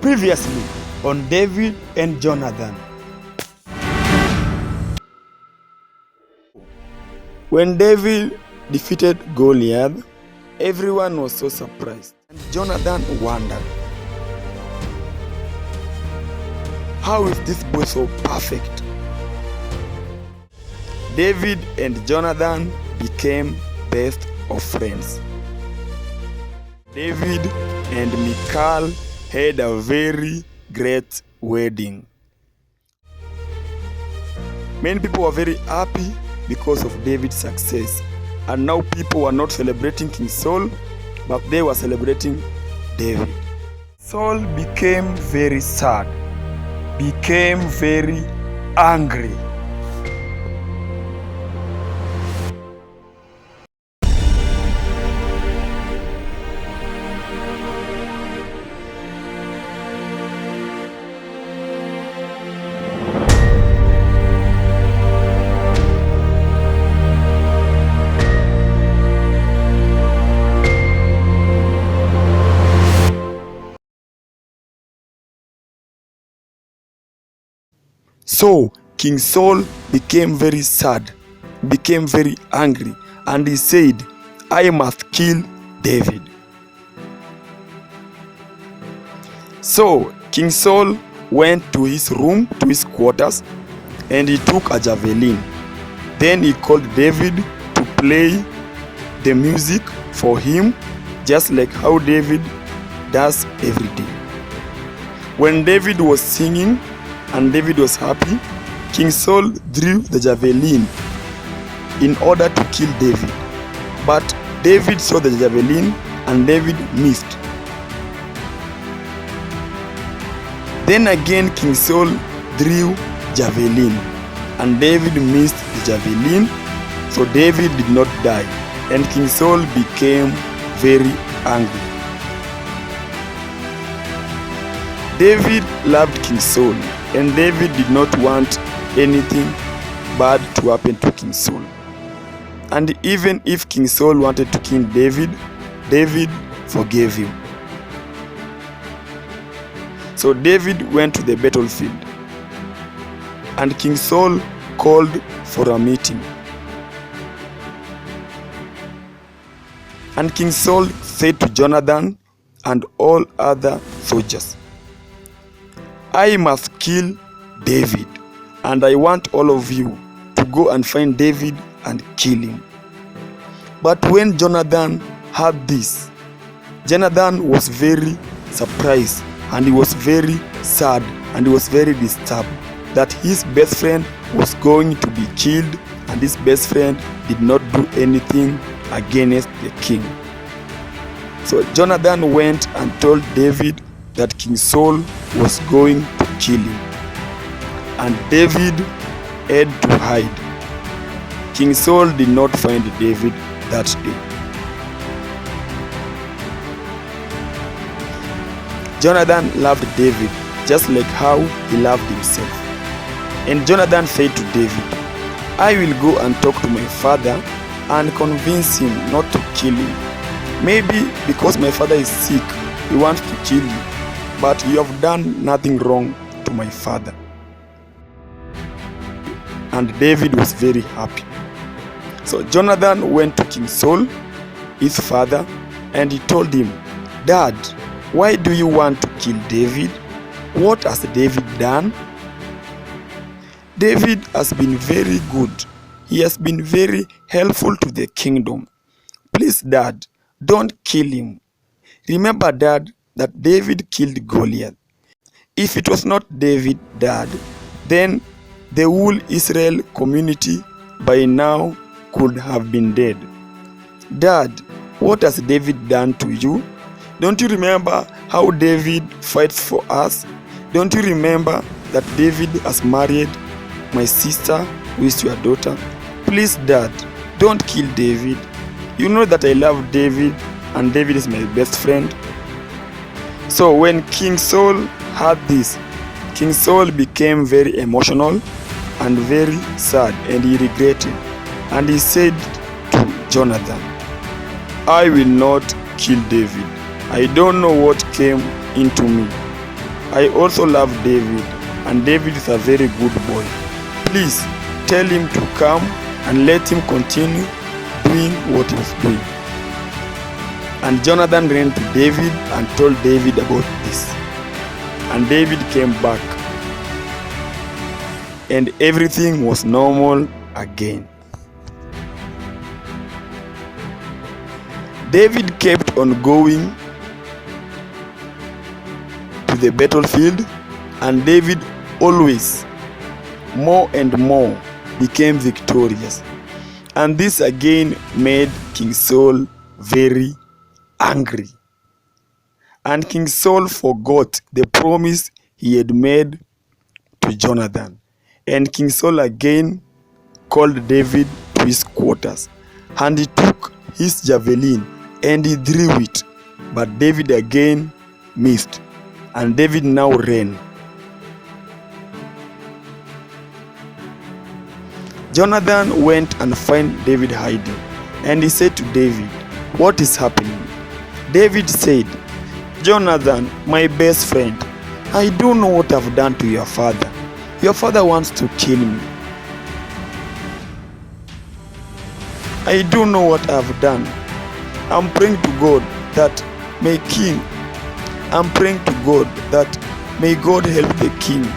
Previously on David and Jonathan. When David defeated Goliath, everyone was so surprised, and Jonathan wondered, how is this boy so perfect? David and Jonathan became best of friends. David and Michal had a very great wedding. Many people were very happy because of David's success. And now people were not celebrating King Saul, but they were celebrating David. Saul became very sad, became very angry. So King Saul became very sad, became very angry, and he said, I must kill David. So King Saul went to his room, to his quarters, and he took a javelin. Then he called David to play the music for him, just like how David does every day. When David was singing, and David was happy, King Saul drew the javelin in order to kill David. But David saw the javelin and David missed. Then again King Saul drew javelin and David missed the javelin, so David did not die, and King Saul became very angry. David loved King Saul, and David did not want anything bad to happen to King Saul. And even if King Saul wanted to kill David, David forgave him. So David went to the battlefield, and King Saul called for a meeting. And King Saul said to Jonathan and all other soldiers, I must kill David, and I want all of you to go and find David and kill him. But when Jonathan heard this, Jonathan was very surprised, and he was very sad, and he was very disturbed that his best friend was going to be killed, and his best friend did not do anything against the king. So Jonathan went and told David that King Saul was going to kill him, and David had to hide. King Saul did not find David that day. Jonathan loved David just like how he loved himself. And Jonathan said to David, I will go and talk to my father and convince him not to kill him. Maybe because my father is sick, he wants to kill you. But you have done nothing wrong to my father. And David was very happy. So Jonathan went to King Saul, his father, and he told him, Dad, why do you want to kill David? What has David done? David has been very good. He has been very helpful to the kingdom. Please, Dad, don't kill him. Remember, Dad, that David killed Goliath. If it was not David, Dad, then the whole Israel community by now could have been dead. Dad, what has David done to you? Don't you remember how David fights for us? Don't you remember that David has married my sister, who is your daughter? Please, Dad, don't kill David. You know that I love David, and David is my best friend. So when King Saul heard this, King Saul became very emotional and very sad, and he regretted. And he said to Jonathan, I will not kill David. I don't know what came into me. I also love David, and David is a very good boy. Please tell him to come and let him continue doing what he was doing." And Jonathan ran to David and told David about this. And David came back, and everything was normal again. David kept on going to the battlefield, and David always more and more became victorious. And this again made King Saul very angry. And King Saul forgot the promise he had made to Jonathan. And King Saul again called David to his quarters, and he took his javelin and he threw it, but David again missed, and David now ran. Jonathan went and found David hiding, and he said to David, "What is happening?" David said, "Jonathan, my best friend, I don't know what I've done to your father. Your father wants to kill me. I don't know what I've done. I'm praying to God that may God help the king,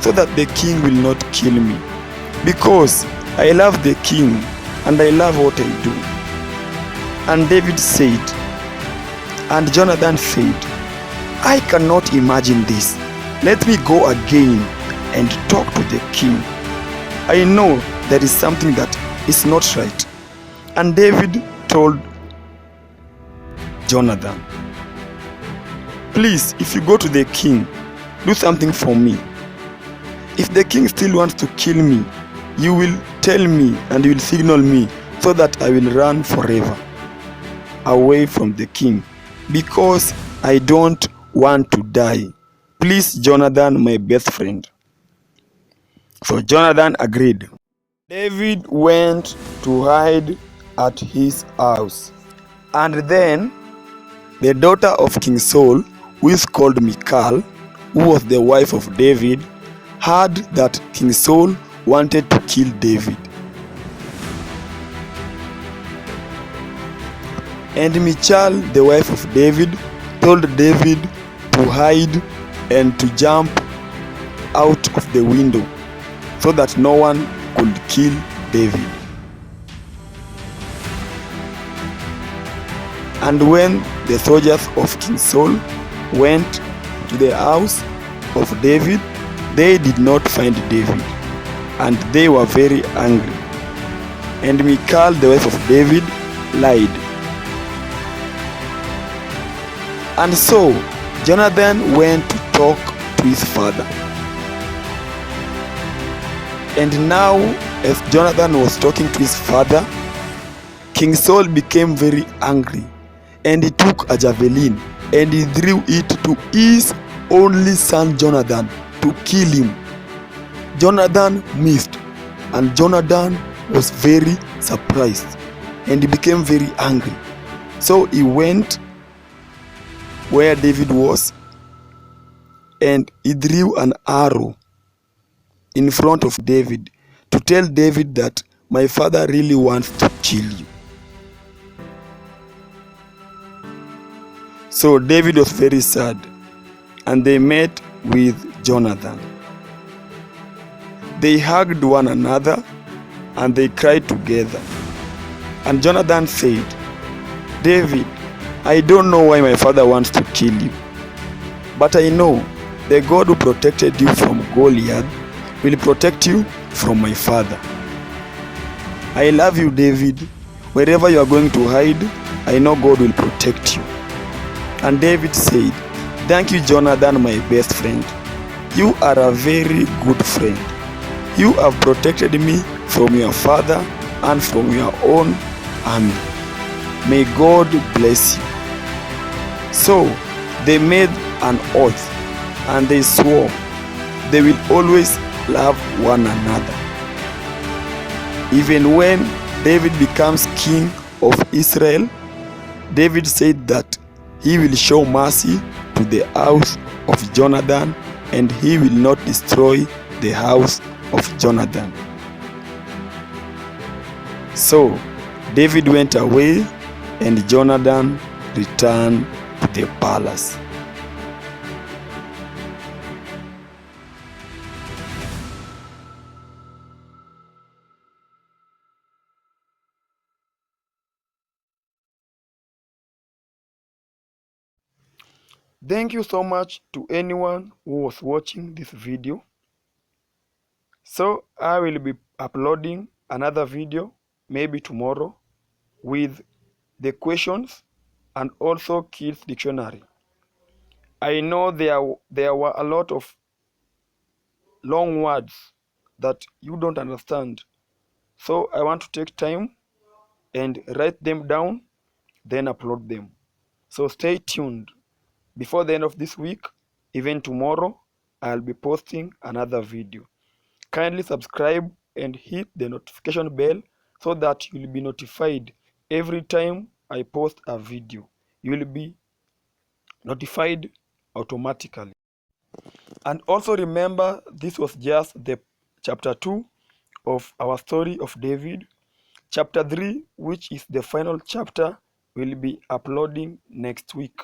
so that the king will not kill me, because I love the king and I love what I do." And Jonathan said, "I cannot imagine this. Let me go again and talk to the king. I know there is something that is not right." And David told Jonathan, "Please, if you go to the king, do something for me. If the king still wants to kill me, you will tell me and you will signal me, so that I will run forever away from the king, because I don't want to die. Please, Jonathan, my best friend." So Jonathan agreed. David went to hide at his house. And then the daughter of King Saul, who is called Michal, who was the wife of David, heard that King Saul wanted to kill David. And Michal, the wife of David, told David to hide and to jump out of the window, so that no one could kill David. And when the soldiers of King Saul went to the house of David, they did not find David, and they were very angry. And Michal, the wife of David, lied. And so Jonathan went to talk to his father. And now, as Jonathan was talking to his father, King Saul became very angry, and he took a javelin and he threw it to his only son Jonathan to kill him. Jonathan missed, and Jonathan was very surprised, and he became very angry. So he went where David was, and he threw an arrow in front of David to tell David that my father really wants to kill you. So David was very sad, and they met with Jonathan. They hugged one another and they cried together. And Jonathan said, "David, I don't know why my father wants to kill you, but I know the God who protected you from Goliath will protect you from my father. I love you, David. Wherever you are going to hide, I know God will protect you." And David said, "Thank you, Jonathan, my best friend. You are a very good friend. You have protected me from your father and from your own army. May God bless you." So they made an oath, and they swore they will always love one another. Even when David becomes king of Israel, David said that he will show mercy to the house of Jonathan and he will not destroy the house of Jonathan. So David went away, and Jonathan returned to the palace. Thank you so much to anyone who was watching this video. So I will be uploading another video maybe tomorrow with the questions and also Kids Dictionary. I know there were a lot of long words that you don't understand. So I want to take time and write them down, then upload them. So stay tuned. Before the end of this week, even tomorrow, I'll be posting another video. Kindly subscribe and hit the notification bell so that you'll be notified every time I post a video. You'll be notified automatically. And also remember, this was just the chapter 2 of our story of David. Chapter 3, which is the final chapter, will be uploading next week.